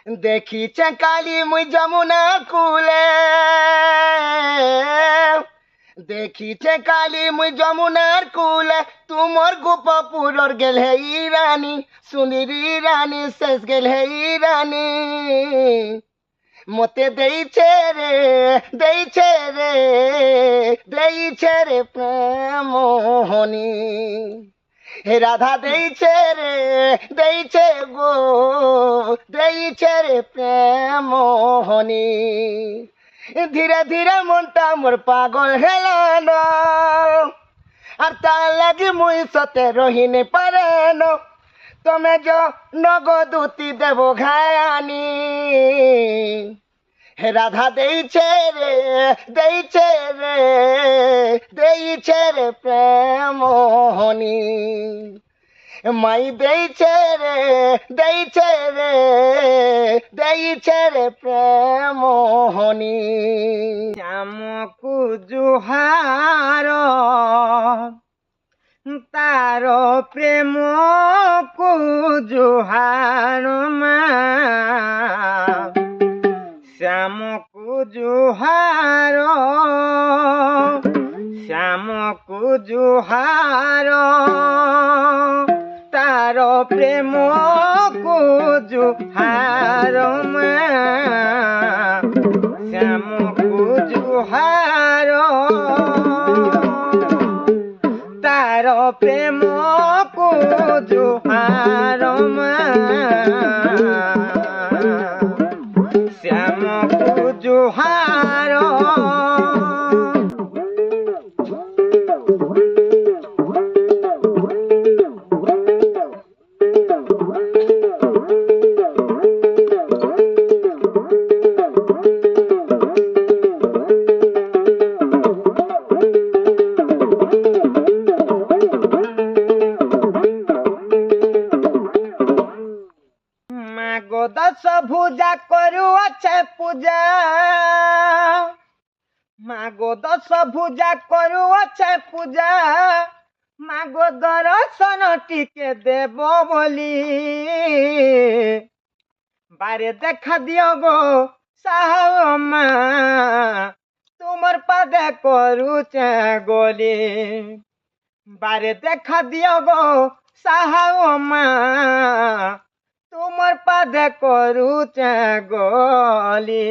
দেখিছে কালি মুই যমুনা কুলে, দেখিছে কালি মুই যমুনার কুলে, তুমর গোপপুরর গেল হে রানী, সুনিরি রানী শেষ গেল হে রানী। মতে দেইছে রে, দেইছে রে, দেইছে রে প্রেম মোহনী। হে রাধা দেইছে রে, দেইছে গো, দেইছে রে প্রেম মোহনী। ধীরে ধীরে মনটা মোর পাগল হেলানো, আর তার লাগি মুই সতে রহিনি পারেন। তুমি যো নগদুতি দেব ঘায়ানি। হে রাধা দেইছে রে, দেইছে রে, দেইছে রে প্রেম মোহনী। মাই দেইছে রে, দেইছে রে, দেইছে রে প্রেম মোহনী। শ্যামকু জুহার তার প্রেম কু জুহার মা, শ্যামকু জুহার, শ্যামকু জুহার তার প্রেম কু জুহার মা, শ্যামকু জুহার তার প্রেম কু জুহার মা, শ্যামকু জুহার। মাগো দশ ভুজা করুছে পূজা, মাগো দশ ভুজা করুছে পূজা, মাগো দর্শন টিকে দেব বলি। বারে দেখা দিও গো সাহমা, তোমার পাদে করুছে গলি। বারে দেখা দিও গো সাহমা, তোমার পাদে করুছে গলি।